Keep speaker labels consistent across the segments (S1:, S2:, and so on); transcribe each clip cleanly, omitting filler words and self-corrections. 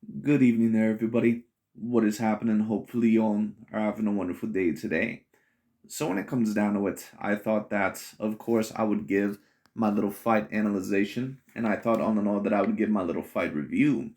S1: Good evening there, everybody. What is happening? Hopefully, you all are having a wonderful day today. So, when it comes down to it, I thought that, of course, I would give my little fight analyzation, and I thought on and all that I would give my little fight review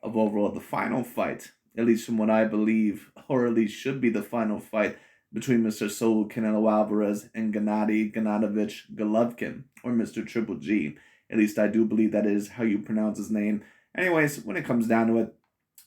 S1: of overall the final fight, at least from what I believe, or at least should be the final fight between Mr. Saul Canelo Alvarez and Gennady Golovkin, or Mr. Triple G. At least I do believe that is how you pronounce his name. Anyways, when it comes down to it,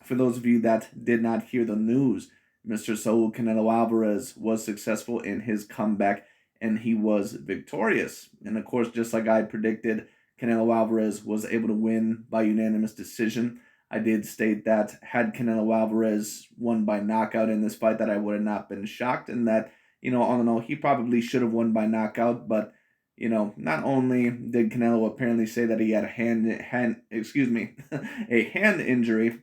S1: for those of you that did not hear the news, Mr. Saul Canelo Alvarez was successful in his comeback and he was victorious. And of course, just like I predicted, Canelo Alvarez was able to win by unanimous decision. I did state that had Canelo Alvarez won by knockout in this fight, that I would have not been shocked, and that, all in all, he probably should have won by knockout. But not only did Canelo apparently say that he had a a hand injury.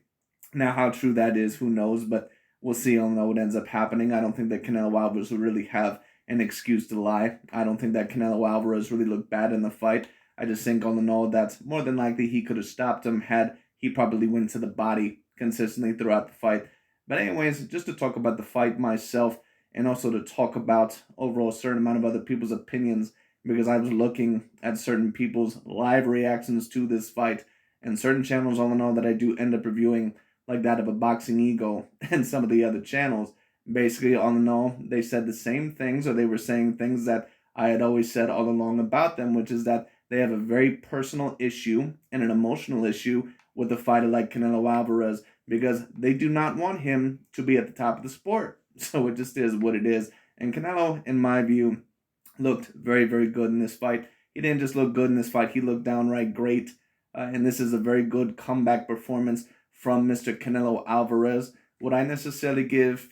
S1: Now, how true that is, who knows? But we'll see on what ends up happening. I don't think that Canelo Alvarez will really have an excuse to lie. I don't think that Canelo Alvarez really looked bad in the fight. I just think on the know that more than likely he could have stopped him had he probably went to the body consistently throughout the fight. But anyways, just to talk about the fight myself and also to talk about overall a certain amount of other people's opinions, because I was looking at certain people's live reactions to this fight and certain channels all in all that I do end up reviewing, like that of a Boxing Ego and some of the other channels. Basically, all in all, they said the same things, or they were saying things that I had always said all along about them, which is that they have a very personal issue and an emotional issue with a fighter like Canelo Alvarez because they do not want him to be at the top of the sport. So it just is what it is. And Canelo, in my view, looked very, very good in this fight. He didn't just look good in this fight, he looked downright great. And this is a very good comeback performance from Mr. Canelo Alvarez. Would I necessarily give,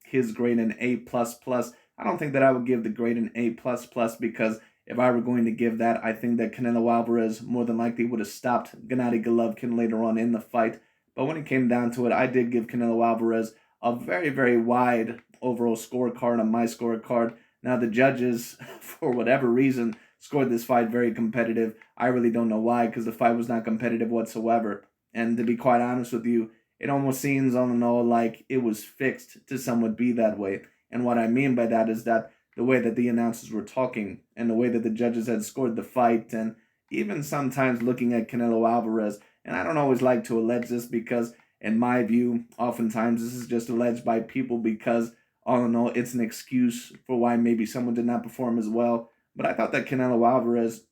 S1: his grade an A plus plus? I don't think that I would give the grade an A plus plus because if I were going to give that, I think that Canelo Alvarez more than likely would have stopped Gennady Golovkin later on in the fight. But when it came down to it, I did give Canelo Alvarez a very, very wide overall scorecard on my scorecard. Now, the judges, for whatever reason, scored this fight very competitive. I really don't know why, because the fight was not competitive whatsoever. And to be quite honest with you, it almost seems on and all like it was fixed to somewhat be that way. And what I mean by that is that the way that the announcers were talking and the way that the judges had scored the fight, and even sometimes looking at Canelo Alvarez, and I don't always like to allege this because, in my view, oftentimes this is just alleged by people because all in all, it's an excuse for why maybe someone did not perform as well. But I thought that Canelo Alvarez,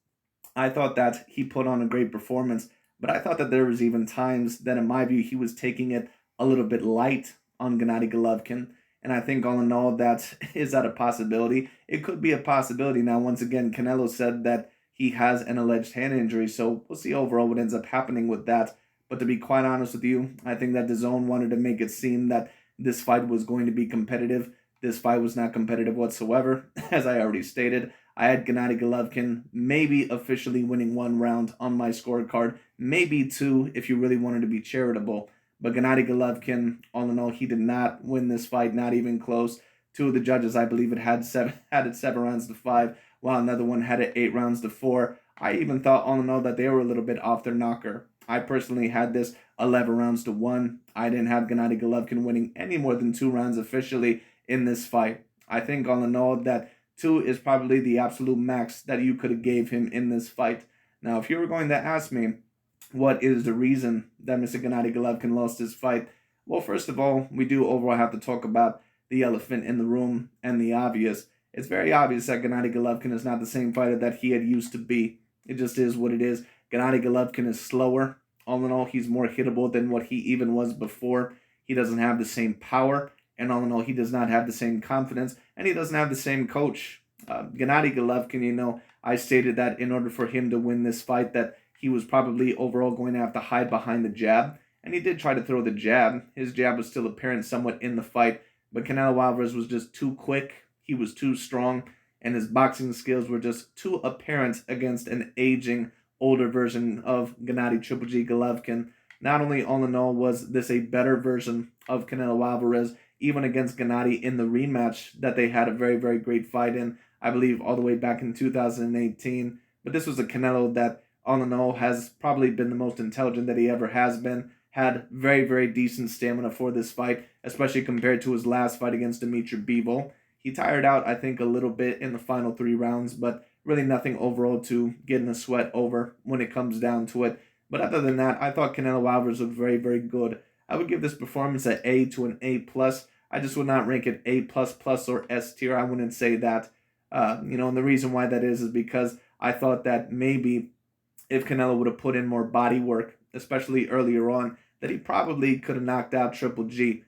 S1: I thought that he put on a great performance, but I thought that there was even times that, in my view, he was taking it a little bit light on Gennady Golovkin. And I think all in all, that is that a possibility? It could be a possibility. Now, once again, Canelo said that he has an alleged hand injury, so we'll see overall what ends up happening with that. But to be quite honest with you, I think that DAZN wanted to make it seem that this fight was going to be competitive. This fight was not competitive whatsoever, as I already stated. I had Gennady Golovkin maybe officially winning one round on my scorecard, maybe two if you really wanted to be charitable. But Gennady Golovkin, all in all, he did not win this fight, not even close. Two of the judges, I believe, had it 7 rounds to 5, while another one had it 8 rounds to 4. I even thought, all in all, that they were a little bit off their knocker. I personally had this 11 rounds to 1. I didn't have Gennady Golovkin winning any more than 2 rounds officially in this fight. I think, all in all, that 2 is probably the absolute max that you could have gave him in this fight. Now, if you were going to ask me what is the reason that Mr. Gennady Golovkin lost his fight, well, first of all, we do overall have to talk about the elephant in the room and the obvious. It's very obvious that Gennady Golovkin is not the same fighter that he had used to be. It just is what it is. Gennady Golovkin is slower. All in all, he's more hittable than what he even was before. He doesn't have the same power, and all in all, he does not have the same confidence, and he doesn't have the same coach. Gennady Golovkin, I stated that in order for him to win this fight, that he was probably overall going to have to hide behind the jab, and he did try to throw the jab. His jab was still apparent somewhat in the fight, but Canelo Alvarez was just too quick. He was too strong, and his boxing skills were just too apparent against an aging, older version of Gennady Triple G Golovkin. Not only all in all was this a better version of Canelo Alvarez, even against Gennady in the rematch that they had a very, very great fight in, I believe all the way back in 2018. But this was a Canelo that, all in all, has probably been the most intelligent that he ever has been. had very, very decent stamina for this fight, especially compared to his last fight against Dimitri Bivol. He tired out, I think, a little bit in the final 3 rounds, but really nothing overall to get in a sweat over when it comes down to it. But other than that, I thought Canelo Alvarez looked very, very good. I would give this performance an A to an A plus. I just would not rank it A plus plus or S tier. I wouldn't say that. And the reason why that is because I thought that maybe if Canelo would have put in more body work, especially earlier on, that he probably could have knocked out Triple G,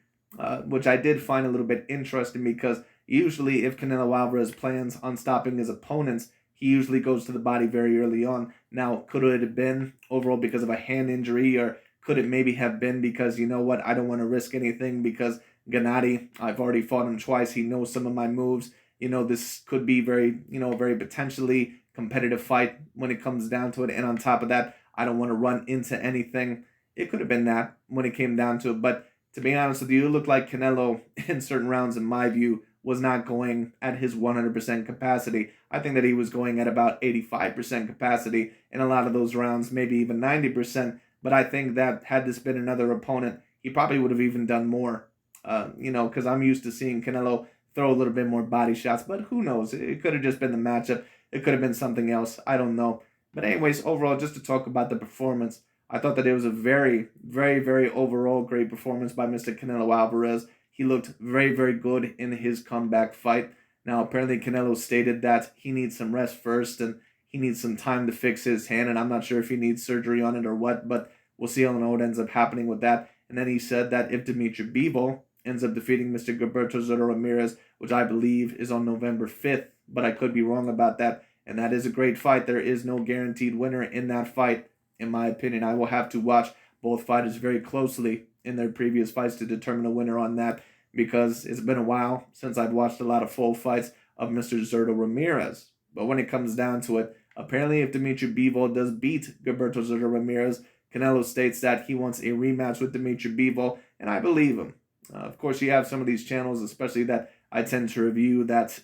S1: which I did find a little bit interesting because usually if Canelo Alvarez plans on stopping his opponents, he usually goes to the body very early on. Now, could it have been overall because of a hand injury, or could it maybe have been because, you know what, I don't want to risk anything because Gennady, I've already fought him twice. He knows some of my moves. This could be very potentially competitive fight when it comes down to it. And on top of that, I don't want to run into anything. It could have been that when it came down to it. But to be honest with you, it looked like Canelo in certain rounds, in my view, was not going at his 100% capacity. I think that he was going at about 85% capacity in a lot of those rounds, maybe even 90%. But I think that had this been another opponent, he probably would have even done more. Because I'm used to seeing Canelo throw a little bit more body shots. But who knows? It could have just been the matchup. It could have been something else. I don't know. But anyways, overall, just to talk about the performance, I thought that it was a very, very, very overall great performance by Mr. Canelo Alvarez. He looked very, very good in his comeback fight. Now, apparently, Canelo stated that he needs some rest first and he needs some time to fix his hand. And I'm not sure if he needs surgery on it or what, but we'll see how what ends up happening with that. And then he said that if Dimitri Bivol ends up defeating Mr. Gilberto Soto Ramirez, which I believe is on November 5th, but I could be wrong about that. And that is a great fight. There is no guaranteed winner in that fight, in my opinion. I will have to watch both fighters very closely in their previous fights to determine a winner on that, because it's been a while since I've watched a lot of full fights of Mr. Zurdo Ramirez. But when it comes down to it, apparently if Dimitri Bivol does beat Gilberto Zurdo Ramirez, Canelo states that he wants a rematch with Dimitri Bivol, and I believe him. Of course, you have some of these channels, especially that I tend to review, that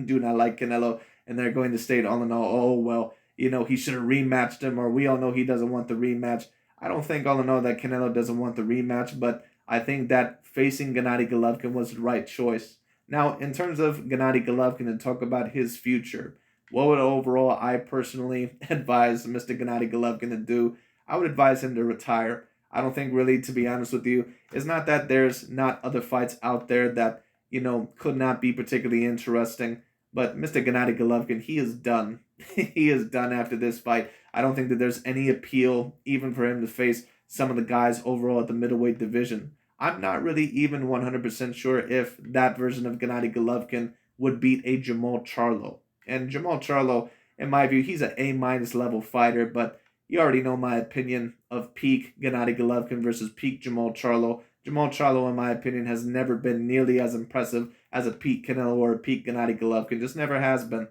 S1: do not like Canelo, and they're going to state all in all, oh, well, he should have rematched him, or we all know he doesn't want the rematch. I don't think all in all that Canelo doesn't want the rematch, but I think that facing Gennady Golovkin was the right choice. Now, in terms of Gennady Golovkin and talk about his future, what would overall I personally advise Mr. Gennady Golovkin to do? I would advise him to retire. I don't think really, to be honest with you, it's not that there's not other fights out there that, could not be particularly interesting. But Mr. Gennady Golovkin, he is done. He is done after this fight. I don't think that there's any appeal even for him to face some of the guys overall at the middleweight division. I'm not really even 100% sure if that version of Gennady Golovkin would beat a Jamal Charlo. And Jamal Charlo, in my view, he's an A- level fighter, but you already know my opinion of peak Gennady Golovkin versus peak Jamal Charlo. Jamal Charlo, in my opinion, has never been nearly as impressive as a peak Canelo or a peak Gennady Golovkin. Just never has been,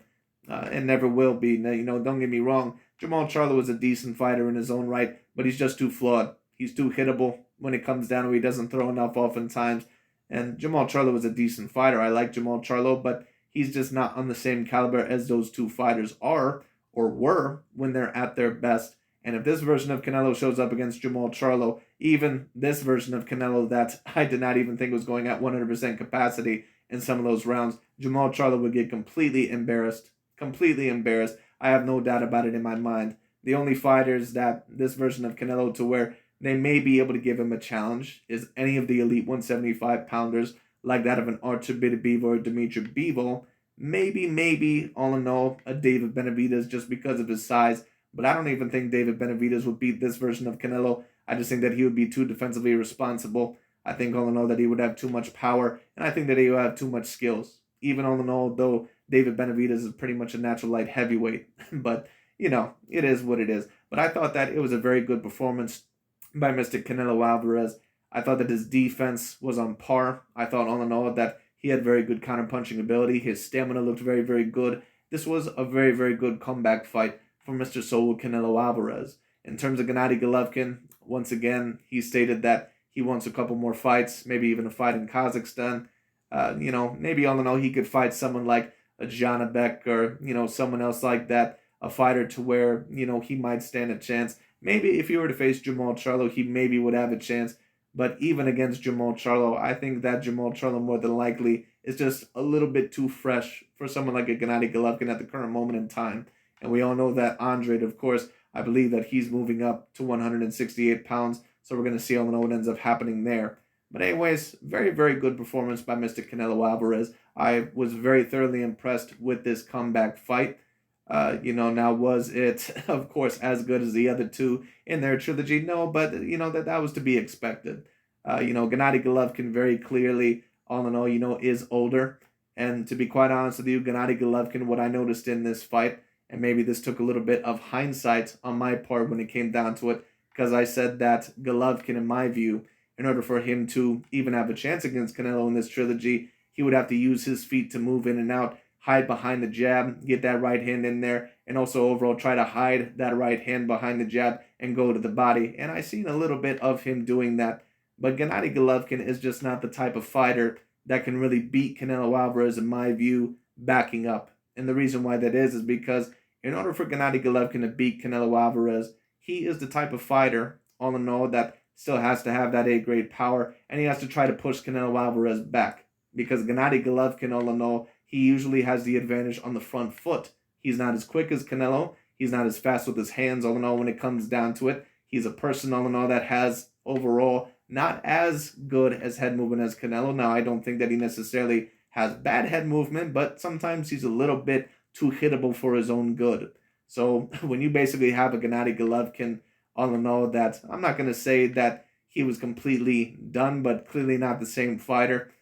S1: and never will be. Don't get me wrong. Jamal Charlo is a decent fighter in his own right, but he's just too flawed. He's too hittable when it comes down to it. He doesn't throw enough oftentimes. And Jamal Charlo is a decent fighter. I like Jamal Charlo, but he's just not on the same caliber as those two fighters are or were when they're at their best. And if this version of Canelo shows up against Jamal Charlo, even this version of Canelo that I did not even think was going at 100% capacity in some of those rounds, Jamal Charlo would get completely embarrassed. Completely embarrassed. I have no doubt about it in my mind. The only fighters that this version of Canelo to where they may be able to give him a challenge is any of the elite 175-pounders like that of an Artur Beterbiev or Dimitri Bivol. Maybe, all in all, a David Benavidez just because of his size. But I don't even think David Benavidez would beat this version of Canelo. I just think that he would be too defensively responsible. I think all in all that he would have too much power, and I think that he would have too much skills. Even all in all, though David Benavidez is pretty much a natural light heavyweight. But, it is what it is. But I thought that it was a very good performance by Mr. Canelo Alvarez. I thought that his defense was on par. I thought all in all that he had very good counter-punching ability. His stamina looked very, very good. This was a very, very good comeback fight for Mr. Saul Canelo Alvarez. In terms of Gennady Golovkin, once again, he stated that he wants a couple more fights, maybe even a fight in Kazakhstan. Maybe all in all, he could fight someone like a Janabek or, someone else like that, a fighter to where, he might stand a chance. Maybe if he were to face Jamal Charlo, he maybe would have a chance. But even against Jamal Charlo, I think that Jamal Charlo more than likely is just a little bit too fresh for someone like a Gennady Golovkin at the current moment in time. And we all know that Andre, of course, I believe that he's moving up to 168 pounds. So we're going to see all what ends up happening there. But anyways, very, very good performance by Mr. Canelo Alvarez. I was very thoroughly impressed with this comeback fight. Now was it, of course, as good as the other two in their trilogy? No, but, that was to be expected. Gennady Golovkin very clearly, all in all, is older. And to be quite honest with you, Gennady Golovkin, what I noticed in this fight, and maybe this took a little bit of hindsight on my part when it came down to it, because I said that Golovkin, in my view, in order for him to even have a chance against Canelo in this trilogy, he would have to use his feet to move in and out, hide behind the jab, get that right hand in there, and also overall try to hide that right hand behind the jab and go to the body. And I seen a little bit of him doing that. But Gennady Golovkin is just not the type of fighter that can really beat Canelo Alvarez, in my view, backing up. And the reason why that is because in order for Gennady Golovkin to beat Canelo Alvarez, he is the type of fighter, all in all, that still has to have that A-grade power, and he has to try to push Canelo Alvarez back. Because Gennady Golovkin, all in all, he usually has the advantage on the front foot. He's not as quick as Canelo. He's not as fast with his hands, all in all, when it comes down to it. He's a person, all in all, that has overall not as good as head movement as Canelo. Now, I don't think that he necessarily has bad head movement, but sometimes he's a little bit too hittable for his own good. So when you basically have a Gennady Golovkin, all in all, that I'm not going to say that he was completely done, but clearly not the same fighter.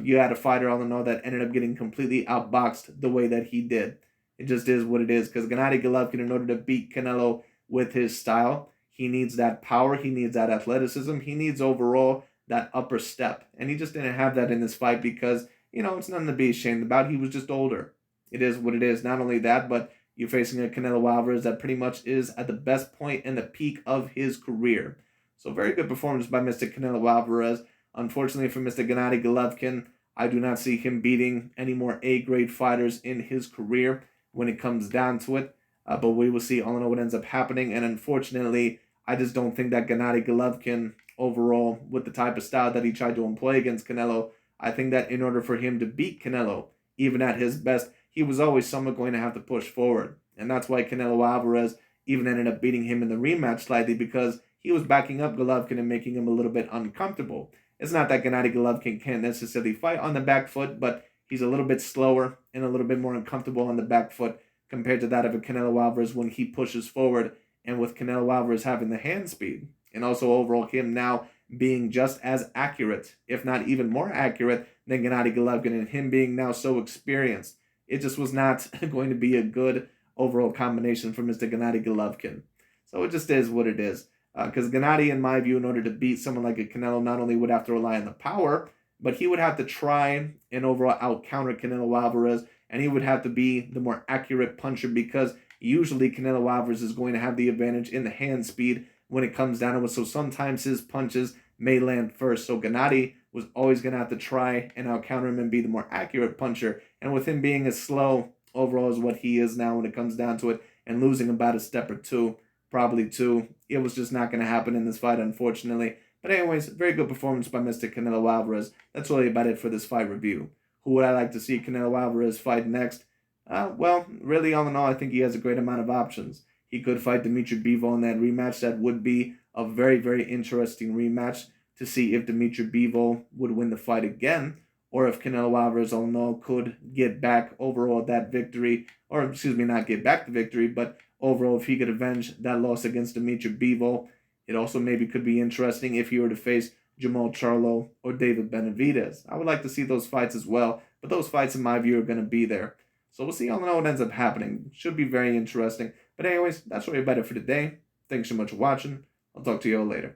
S1: You had a fighter, all in all, that ended up getting completely outboxed the way that he did. It just is what it is, because Gennady Golovkin, in order to beat Canelo with his style, he needs that power, he needs that athleticism, he needs overall that upper step. And he just didn't have that in this fight because, it's nothing to be ashamed about. He was just older. It is what it is. Not only that, but you're facing a Canelo Alvarez that pretty much is at the best point in the peak of his career. So very good performance by Mr. Canelo Alvarez. Unfortunately for Mr. Gennady Golovkin, I do not see him beating any more A-grade fighters in his career when it comes down to it. But we will see all in all what ends up happening. And unfortunately, I just don't think that Gennady Golovkin overall, with the type of style that he tried to employ against Canelo, I think that in order for him to beat Canelo, even at his best, he was always somewhat going to have to push forward. And that's why Canelo Alvarez even ended up beating him in the rematch slightly, because he was backing up Golovkin and making him a little bit uncomfortable. It's not that Gennady Golovkin can't necessarily fight on the back foot, but he's a little bit slower and a little bit more uncomfortable on the back foot compared to that of a Canelo Alvarez when he pushes forward, and with Canelo Alvarez having the hand speed, and also overall him now being just as accurate, if not even more accurate than Gennady Golovkin, and him being now so experienced. It just was not going to be a good overall combination for Mr. Gennady Golovkin. So it just is what it is. Because Gennady, in my view, in order to beat someone like a Canelo, not only would have to rely on the power, but he would have to try and overall out-counter Canelo Alvarez, and he would have to be the more accurate puncher, because usually Canelo Alvarez is going to have the advantage in the hand speed when it comes down to it. So sometimes his punches may land first. So Gennady was always going to have to try and out-counter him and be the more accurate puncher. And with him being as slow overall as what he is now when it comes down to it, and losing about a step or two, probably two, it was just not going to happen in this fight, unfortunately. But anyways, very good performance by Mr. Canelo Alvarez. That's really about it for this fight review. Who would I like to see Canelo Alvarez fight next? Well, really, all in all, I think he has a great amount of options. He could fight Dimitri Bivol in that rematch. That would be a very, very interesting rematch to see if Dimitri Bivol would win the fight again, or if Canelo Alvarez, all in all, could get back overall that victory, or excuse me, not get back the victory, but overall if he could avenge that loss against Dimitri Bivol. It also maybe could be interesting if he were to face Jamal Charlo or David Benavidez. I would like to see those fights as well, but those fights, in my view, are going to be there. So we'll see all in all what ends up happening. Should be very interesting. But anyways, that's really about it for today. Thanks so much for watching. I'll talk to you all later.